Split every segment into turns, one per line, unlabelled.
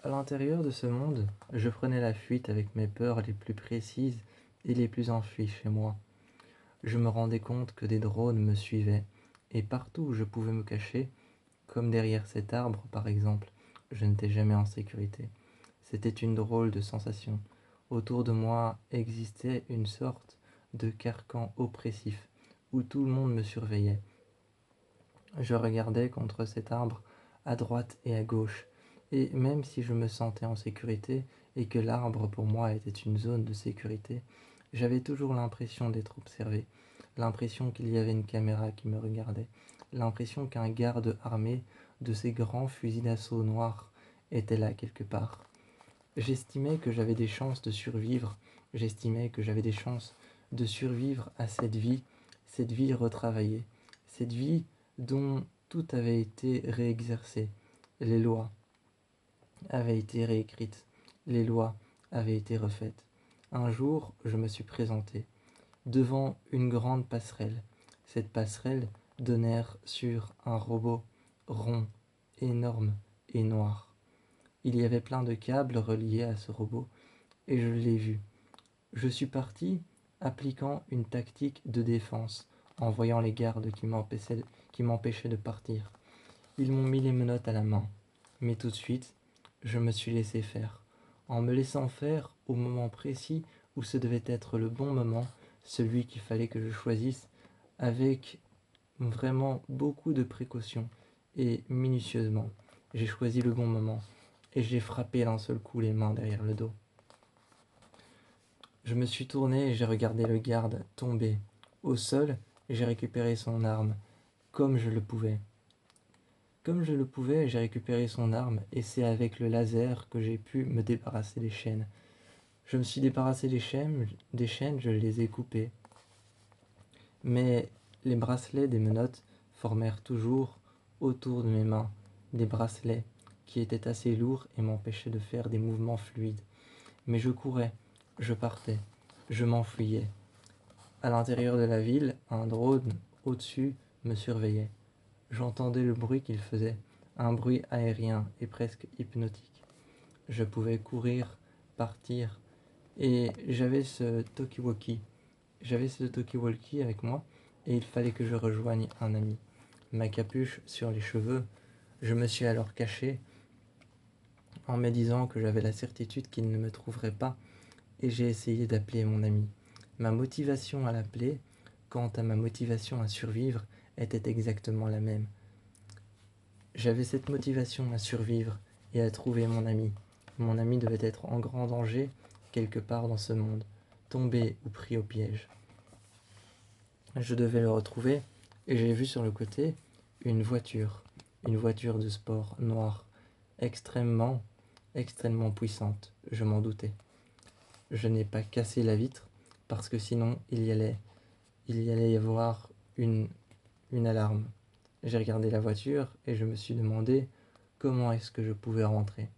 À l'intérieur de ce monde, je prenais la fuite avec mes peurs les plus précises et les plus enfuies chez moi. Je me rendais compte que des drones me suivaient, et partout où je pouvais me cacher, comme derrière cet arbre par exemple, je n'étais jamais en sécurité. C'était une drôle de sensation. Autour de moi existait une sorte de carcan oppressif, où tout le monde me surveillait. Je regardais contre cet arbre, à droite et à gauche, et même si je me sentais en sécurité, et que l'arbre pour moi était une zone de sécurité, j'avais toujours l'impression d'être observé, l'impression qu'il y avait une caméra qui me regardait, l'impression qu'un garde armé de ces grands fusils d'assaut noirs était là quelque part. J'estimais que j'avais des chances de survivre, j'estimais que j'avais des chances de survivre à cette vie retravaillée, cette vie dont tout avait été réexercé. Les lois avaient été réécrites, les lois avaient été refaites. Un jour, je me suis présenté devant une grande passerelle. Cette passerelle donnait sur un robot rond, énorme et noir. Il y avait plein de câbles reliés à ce robot, et je l'ai vu. Je suis parti appliquant une tactique de défense, en voyant les gardes qui m'empêchaient de partir. Ils m'ont mis les menottes à la main, mais tout de suite, je me suis laissé faire. En me laissant faire au moment précis où ce devait être le bon moment, celui qu'il fallait que je choisisse, avec vraiment beaucoup de précautions et minutieusement. J'ai choisi le bon moment et j'ai frappé d'un seul coup les mains derrière le dos. Je me suis tourné et j'ai regardé le garde tomber. Au sol, j'ai récupéré son arme, comme je le pouvais. Comme je le pouvais, j'ai récupéré son arme et c'est avec le laser que j'ai pu me débarrasser des chaînes. Je me suis débarrassé des chaînes, je les ai coupées. Mais les bracelets des menottes formèrent toujours autour de mes mains des bracelets qui étaient assez lourds et m'empêchaient de faire des mouvements fluides. Mais je courais, je partais, je m'enfuyais. À l'intérieur de la ville, un drone au-dessus me surveillait. J'entendais le bruit qu'il faisait, un bruit aérien et presque hypnotique. Je pouvais courir, partir, et j'avais ce talkie-walkie. J'avais ce talkie-walkie avec moi, et il fallait que je rejoigne un ami. Ma capuche sur les cheveux, je me suis alors caché en me disant que j'avais la certitude qu'il ne me trouverait pas, et j'ai essayé d'appeler mon ami. Ma motivation à l'appeler, quant à ma motivation à survivre, était exactement la même. J'avais cette motivation à survivre et à trouver mon ami. Mon ami devait être en grand danger quelque part dans ce monde, tombé ou pris au piège. Je devais le retrouver et j'ai vu sur le côté une voiture de sport noire, extrêmement, extrêmement puissante, je m'en doutais. Je n'ai pas cassé la vitre parce que sinon il y allait y avoir une alarme. J'ai regardé la voiture et je me suis demandé comment est-ce que je pouvais rentrer.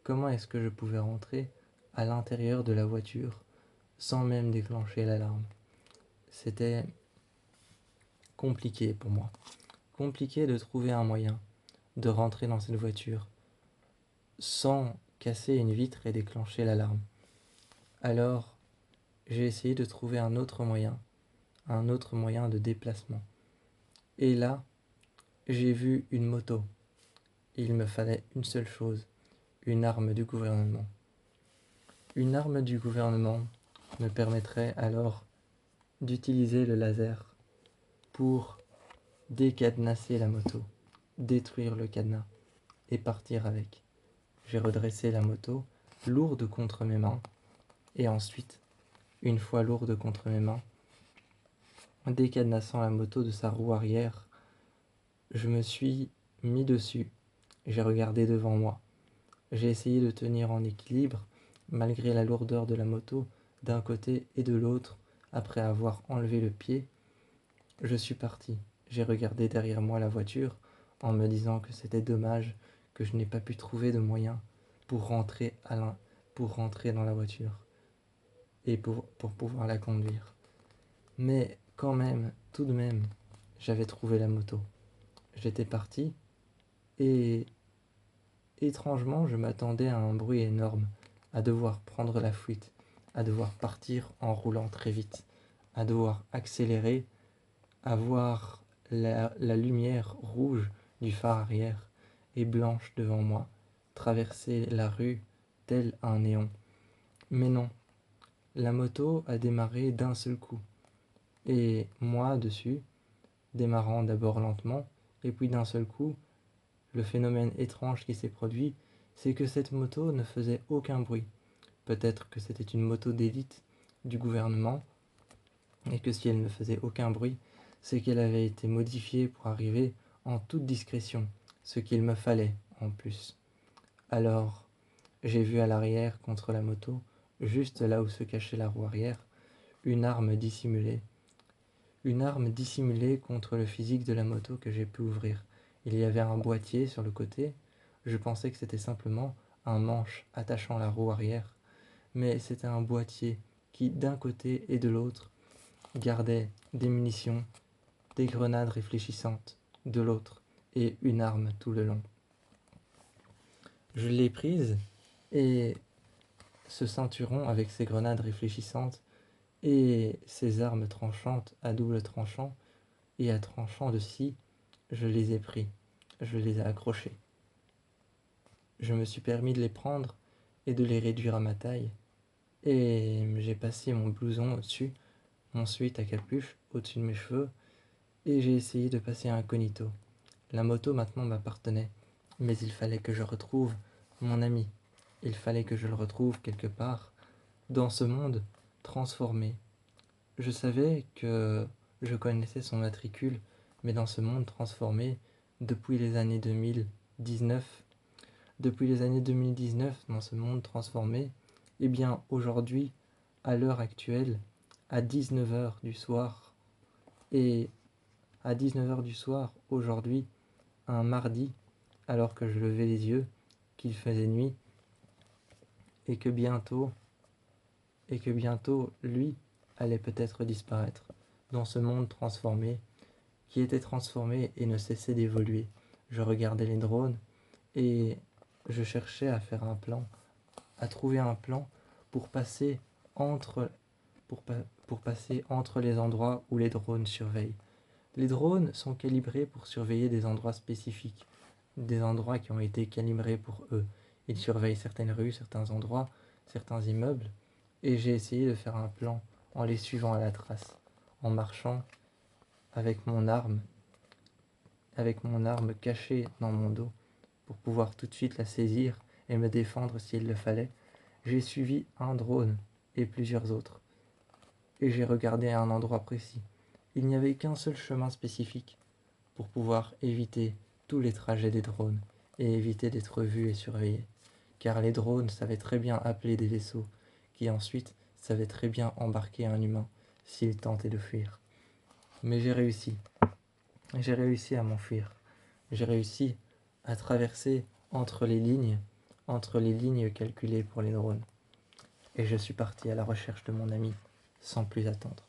Comment est-ce que je pouvais rentrer à l'intérieur de la voiture sans même déclencher l'alarme. C'était compliqué pour moi. Compliqué de trouver un moyen de rentrer dans cette voiture sans casser une vitre et déclencher l'alarme. Alors, j'ai essayé de trouver un autre moyen de déplacement. Et là, j'ai vu une moto. Il me fallait une seule chose, une arme du gouvernement. Une arme du gouvernement me permettrait alors d'utiliser le laser pour décadenasser la moto, détruire le cadenas et partir avec. J'ai redressé la moto, lourde contre mes mains, et ensuite, une fois lourde contre mes mains, décadenassant la moto de sa roue arrière, je me suis mis dessus. J'ai regardé devant moi. J'ai essayé de tenir en équilibre malgré la lourdeur de la moto d'un côté et de l'autre. Après avoir enlevé le pied, je suis parti. J'ai regardé derrière moi la voiture en me disant que c'était dommage que je n'ai pas pu trouver de moyen pour rentrer dans la voiture et pour pouvoir la conduire. Mais quand même, tout de même, j'avais trouvé la moto. J'étais parti et Étrangement, je m'attendais à un bruit énorme, à devoir prendre la fuite, à devoir partir en roulant très vite, à devoir accélérer, à voir la lumière rouge du phare arrière et blanche devant moi, traverser la rue tel un néon. Mais non, la moto a démarré d'un seul coup, et moi dessus, démarrant d'abord lentement, et puis d'un seul coup, le phénomène étrange qui s'est produit, c'est que cette moto ne faisait aucun bruit. Peut-être que c'était une moto d'élite du gouvernement, et que si elle ne faisait aucun bruit, c'est qu'elle avait été modifiée pour arriver en toute discrétion, ce qu'il me fallait en plus. Alors, j'ai vu à l'arrière, contre la moto, juste là où se cachait la roue arrière, une arme dissimulée. Une arme dissimulée contre le physique de la moto que j'ai pu ouvrir. Il y avait un boîtier sur le côté. Je pensais que c'était simplement un manche attachant la roue arrière. Mais c'était un boîtier qui, d'un côté et de l'autre, gardait des munitions, des grenades réfléchissantes de l'autre et une arme tout le long. Je l'ai prise et ce ceinturon avec ses grenades réfléchissantes et ses armes tranchantes à double tranchant et à tranchant de scie, je les ai pris, je les ai accrochés. Je me suis permis de les prendre et de les réduire à ma taille, et j'ai passé mon blouson au-dessus, mon sweat à capuche au-dessus de mes cheveux, et j'ai essayé de passer incognito. La moto maintenant m'appartenait, mais il fallait que je retrouve mon ami. Il fallait que je le retrouve quelque part, dans ce monde transformé. Je savais que je connaissais son matricule, mais dans ce monde transformé, depuis les années 2019, dans ce monde transformé, eh bien aujourd'hui, à l'heure actuelle, à 19 heures du soir, et à 19 heures du soir, aujourd'hui, un mardi, alors que je levais les yeux, qu'il faisait nuit, et que bientôt, lui allait peut-être disparaître dans ce monde transformé, qui était transformé et ne cessait d'évoluer. Je regardais les drones et je cherchais à faire un plan, à trouver un plan pour passer entre, pour passer entre les endroits où les drones surveillent. Les drones sont calibrés pour surveiller des endroits spécifiques, des endroits qui ont été calibrés pour eux. Ils surveillent certaines rues, certains endroits, certains immeubles, et j'ai essayé de faire un plan en les suivant à la trace, en marchant avec mon arme cachée dans mon dos, pour pouvoir tout de suite la saisir et me défendre s'il le fallait. J'ai suivi un drone et plusieurs autres, et j'ai regardé à un endroit précis. Il n'y avait qu'un seul chemin spécifique pour pouvoir éviter tous les trajets des drones et éviter d'être vus et surveillés, car les drones savaient très bien appeler des vaisseaux, qui ensuite savaient très bien embarquer un humain s'il tentait de fuir. Mais j'ai réussi à m'enfuir, j'ai réussi à traverser entre les lignes calculées pour les drones, et je suis parti à la recherche de mon ami sans plus attendre.